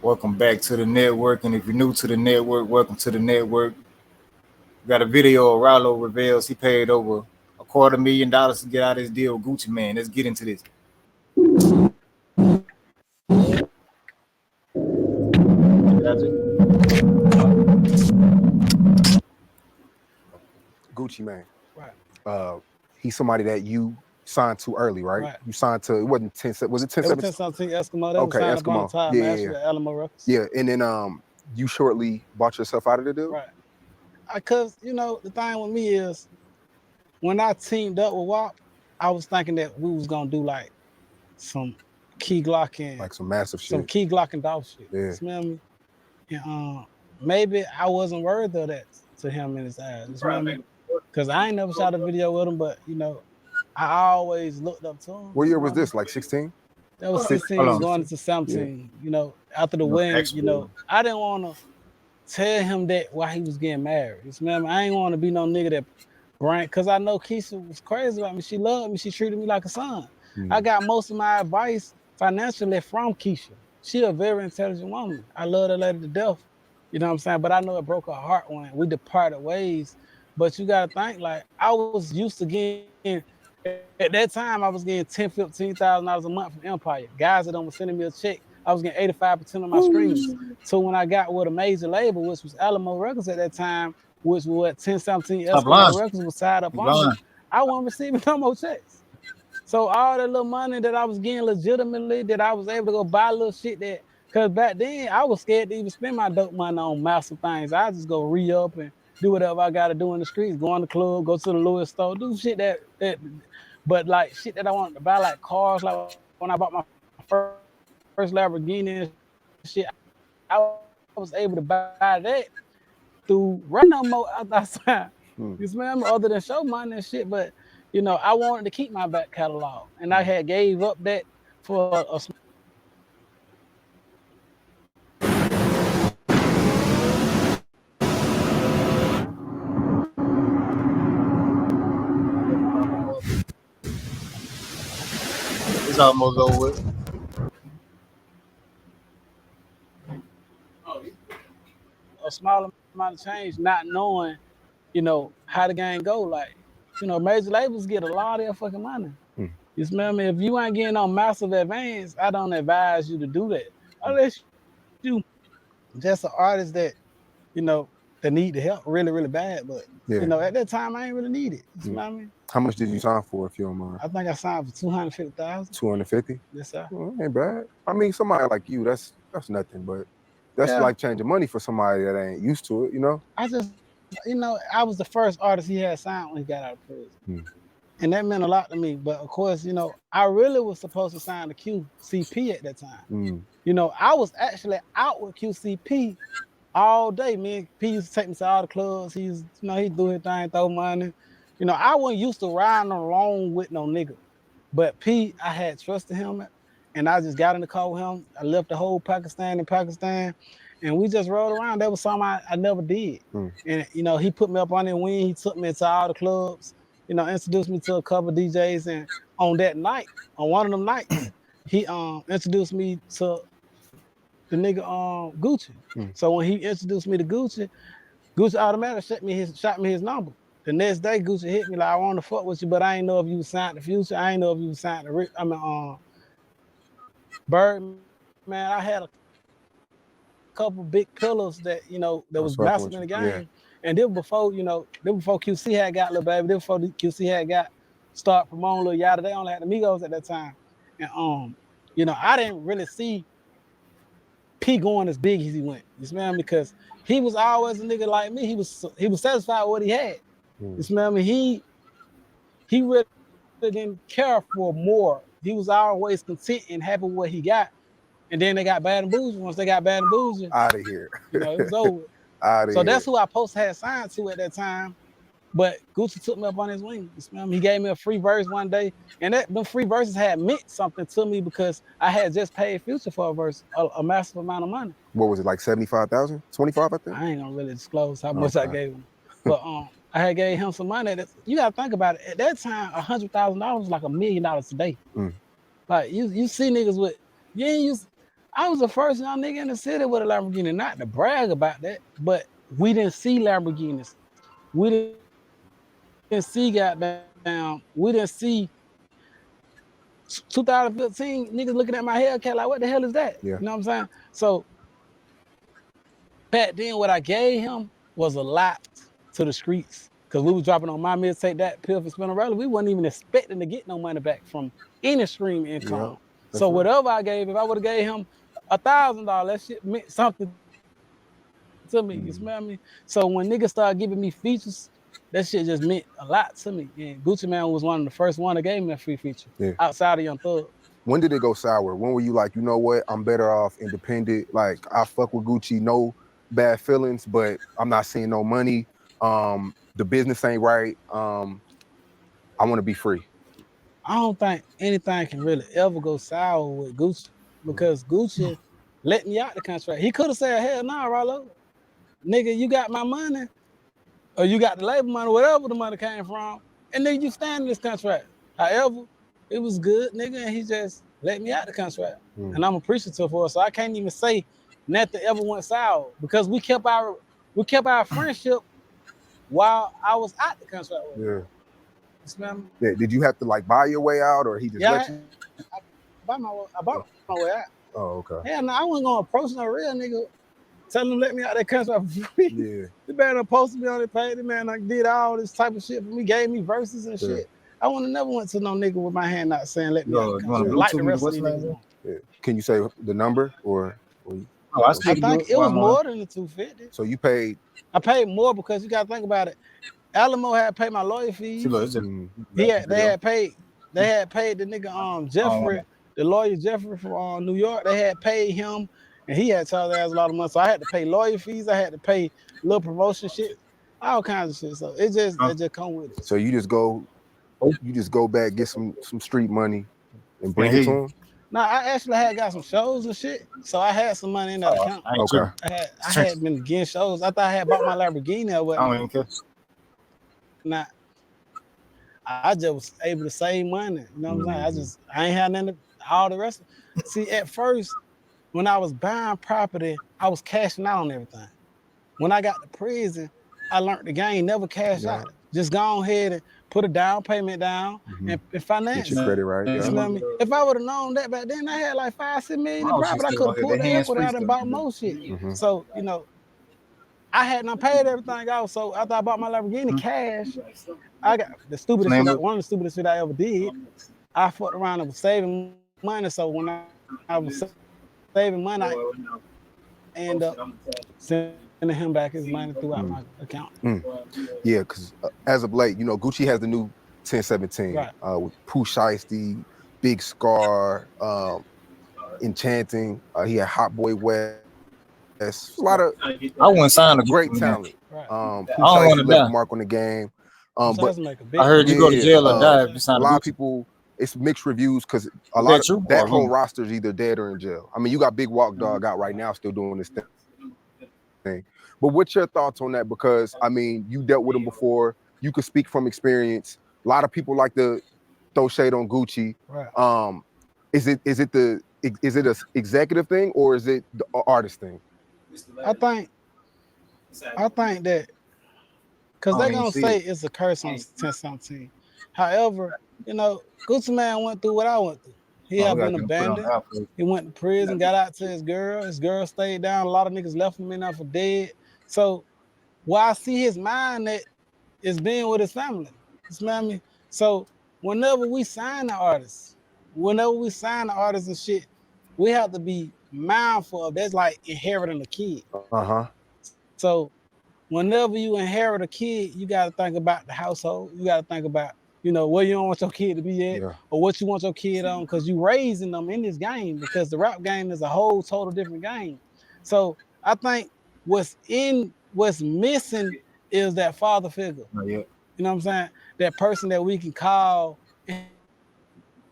Welcome back to the network. And if you're new to the network, welcome to the network. We got a video of Ralo reveals he paid over $250,000 to get out of his deal with Gucci Man. Let's get into this. Gucci Man. Right. He's somebody that you signed to early, right? Right. You signed to, it wasn't 10, was it 10, It was 10-17 Eskimo. That was Okay, signed up on the Eskimo. top, Yeah, man. yeah, Actually, yeah. at Alamo Records. Yeah, and then you shortly bought yourself out of the deal? Right. Cause the thing with me is when I teamed up with WAP, I was thinking that we was gonna do like some key glocking, Like some massive some shit. key glocking dog shit. Yeah. You smell me? And maybe I wasn't worthy of that to him in his eyes. You smell me? Cause I ain't never shot a video with him, but I always looked up to him. What year was this? Like 16? That was Hold 16 on. going into 17. After the No, wedding, actually. I didn't want to tell him that while he was getting married. You smell me? I ain't want to be no nigga that brand, because I know Keisha was crazy about me. She loved me. She treated me like a son. I got most of my advice financially from Keisha. She a very intelligent woman. I love that lady to death. You know what I'm saying? But I know it broke her heart when we departed ways. But you got to think, like, I was used to getting, at that time, I was getting $10,000, $15,000 a month from Empire. Guys that was sending me a check, I was getting 85% of my streams. So when I got with a major label, which was Alamo Records at that time, which was what 10-17 Stop Eskimo lying. Records was tied up You on me, lying. I wasn't receiving no more checks. So all that little money that I was getting legitimately, that I was able to go buy little shit that, because back then I was scared to even spend my dope money on massive things. I just go re-up and do whatever I got to do in the streets, go in the club, go to the Louis store, do shit but like shit that I wanted to buy, like cars, like when I bought my first Lamborghini and shit, I was able to buy that through running no more outside. You smell me? Other than show money and shit, but I wanted to keep my back catalog, and I had gave up that for a small amount of change, not knowing, It's almost over with. how the game go. Like, major labels get a lot of their fucking money. You smell me? If you ain't getting on massive advance, I don't advise you to do that. Unless you just an artist you know, that need the help really, really bad. But, Yeah. at that time, I ain't really need it. You smell me? How much did you sign for, if you don't mind? I think I signed for 250,000. 250? Yes, sir. Well, ain't bad. I mean, somebody like you, that's nothing, but that's like changing money for somebody that ain't used to it, I just, I was the first artist he had signed when he got out of prison. And that meant a lot to me. But of course, I really was supposed to sign the QCP at that time. I was actually out with QCP all day. Me and P used to take me to all the clubs. He used, he do his thing, throw money. I wasn't used to riding alone with no nigga. But P, I had trusted him, and I just got in the car with him. I left the whole Pakistan in Pakistan, and we just rode around. That was something I never did. And he put me up on the wing. He took me to all the clubs. Introduced me to a couple of DJs, and on that night, on one of them nights, he introduced me to the nigga Gucci. So when he introduced me to Gucci, Gucci automatically shot me his number. The next day, Gucci hit me like, I want to fuck with you, but I ain't know if you signed the Future. I ain't know if you signed Birdman. I had a couple big pillars that, that was massive in the game. And then before, then before QC had got Lil Baby, then before QC had got start promoting Lil Yada, they only had the Migos at that time. And I didn't really see P going as big as he went. You smell me? Because he was always a nigga like me. He was satisfied with what he had. You smell me? He really didn't care for more. He was always content and happy with what he got. And then they got Bad and Bougie. Once they got Bad and Bougie, out of here. It was over. Out of So here. that's who I supposed to have signed to at that time. But Gucci took me up on his wing. You smell me? He gave me a free verse one day. And them free verses had meant something to me because I had just paid Future for a verse, a massive amount of money. What was it, like 75,000? 25, I think? I ain't gonna really disclose how much I gave him. But I had gave him some money. You gotta think about it. At that time, $100,000 was like $1 million today. Like you see niggas with, you ain't used. I was the first young nigga in the city with a Lamborghini. Not to brag about that, but we didn't see Lamborghinis. We didn't see we didn't see 2015 niggas looking at my Hellcat like, what the hell is that? Yeah. You know what I'm saying? So back then, what I gave him was a lot to the streets. Cause we was dropping on my mixtape, that Pill for Spinner Ralo. We wasn't even expecting to get no money back from any stream income. Yeah, So whatever I gave, if I would have gave him $1,000, that shit meant something to me. You smell me? So when niggas started giving me features, that shit just meant a lot to me. And Gucci Man was one of the first one that gave me a free feature outside of Young Thug. When did it go sour? When were you like, you know what? I'm better off independent. Like, I fuck with Gucci, no bad feelings, but I'm not seeing no money. The business ain't right. I want to be free. I don't think anything can really ever go sour with Gucci because Gucci let me out the contract. He could have said, hell nah, Ralo. Nigga, you got my money or you got the label money, whatever the money came from, and nigga, you stand in this contract. However, it was good, nigga, and he just let me out the contract. And I'm appreciative for it. So I can't even say nothing ever went sour because we kept our friendship while I was out the contract with him. You smell me? Yeah. Did you have to like buy your way out, or he just let you? I bought my way out. Oh, okay. Hell no, I wasn't gonna approach no real nigga. Tell him let me out that contract for free. Yeah. The man done posted me on the page. The man like did all this type of shit for me, gave me verses and shit. I would have never went to no nigga with my hand out saying let me out the contract. Like the rest of these niggas. Yeah. Can you say the number or I think it was more than the 250. So you paid? I paid more because you gotta think about it. Alamo had paid my lawyer fees. They had paid the nigga Jeffrey, the lawyer Jeffrey from New York. They had paid him, and he had charged us a lot of money. So I had to pay lawyer fees. I had to pay little promotion shit, all kinds of shit. So it just come with it. So you just go back, get some street money, and bring it to him. No, I actually had got some shows and shit, so I had some money in that account. Okay. I had been getting shows. I thought I had bought my Lamborghini or whatever. I don't even care. Nah, I just was able to save money. You know what I'm saying? I ain't had nothing. All the rest. See, at first, when I was buying property, I was cashing out on everything. When I got to prison, I learned the game. Never cash out. Just go ahead and put a down payment down and finance. Get your credit right. You know me? If I would have known that back then, I had like 5-6 million in profit. I could have pulled the equity out and bought more shit. So, you know, I had not paid everything out. So after I bought my Lamborghini cash, I got the stupidest shit. One of the stupidest shit I ever did. I fucked around and was saving money. So when I was saving money, I ended up sending him back his money throughout my account. Yeah, because as of late, you know, Gucci has the new 1017 with Pooh Shiesty, Big Scar, Enchanting. He had Hot Boy West. A lot of I wouldn't sign a great talent. Right. Pooh Shiesty left a mark on the game. But I heard you go to jail or die if you sign a lot of people. It's mixed reviews because a lot of that whole roster is either dead or in jail. I mean, you got Big Walk Dog out right now, still doing this thing. But what's your thoughts on that? Because I mean, you dealt with him before. You could speak from experience. A lot of people like to throw shade on Gucci. Right. Is it a executive thing or is it the artist thing? I think that because they're gonna say it's a curse on 1017. However, you know, Gucci Man went through what I went through. He had been abandoned. He went to prison, got out to his girl. His girl stayed down. A lot of niggas left him in there for dead. So where I see his mind that is being with his family. You smell me? So whenever we sign the artists and shit, we have to be mindful of that's like inheriting a kid. So whenever you inherit a kid, you got to think about the household. You got to think about, you know, where you don't want your kid to be at or what you want your kid on, because you raising them in this game, because the rap game is a whole total different game. So I think what's missing is that father figure. You know what I'm saying? That person that we can call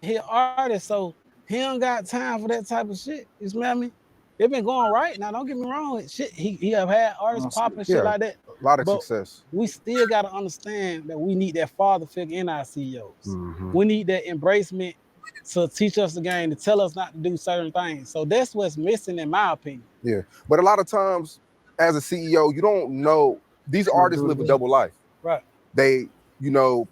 he artist, so he don't got time for that type of shit. You smell me? It been going right now. Don't get me wrong. Shit, he have had artists popping shit like that. A lot of success. We still got to understand that we need that father figure in our CEOs. We need that embracement to teach us the game, to tell us not to do certain things. So that's what's missing, in my opinion. Yeah, but a lot of times, as a CEO, you don't know these artists live a double life. Right. They, you know,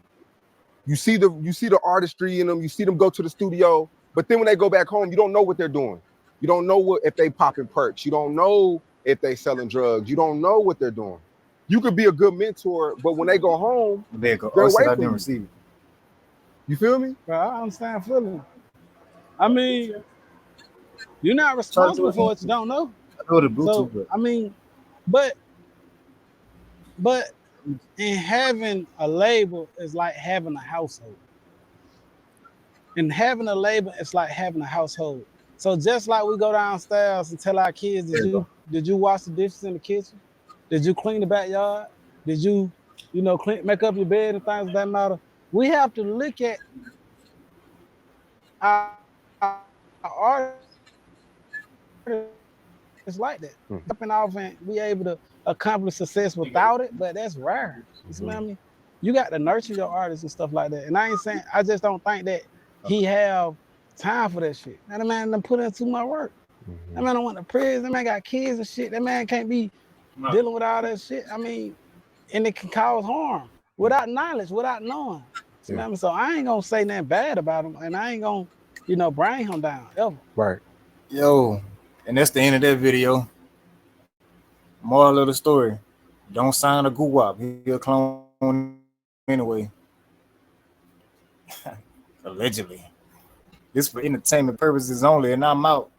you see the artistry in them. You see them go to the studio, but then when they go back home, you don't know what they're doing. You don't know if they popping perks. You don't know if they selling drugs. You don't know what they're doing. You could be a good mentor, but when they go home, they're away from you. You feel me? Bro, I understand fully. I mean, you're not responsible for what you don't know. So I mean, but in having a label is like having a household. And having a label is like having a household. So just like we go downstairs and tell our kids, did you wash the dishes in the kitchen? Did you clean the backyard? Did you make up your bed and things of that matter? We have to look at our artists like that. Jumping off and we able to accomplish success without it, but that's rare. You smell me? You got to nurture your artists and stuff like that. And I ain't saying, I just don't think that he have time for that shit. That man done put in too much work. That man don't want to prison. That man got kids and shit. That man can't be dealing with all that shit. I mean, and it can cause harm without knowledge, without knowing. Yeah. So I ain't gonna say nothing bad about him, and I ain't gonna, bring him down ever. Right. Yo, and that's the end of that video. Moral of the story: don't sign a goo-wop. He'll clone anyway. Allegedly. This for entertainment purposes only, and I'm out.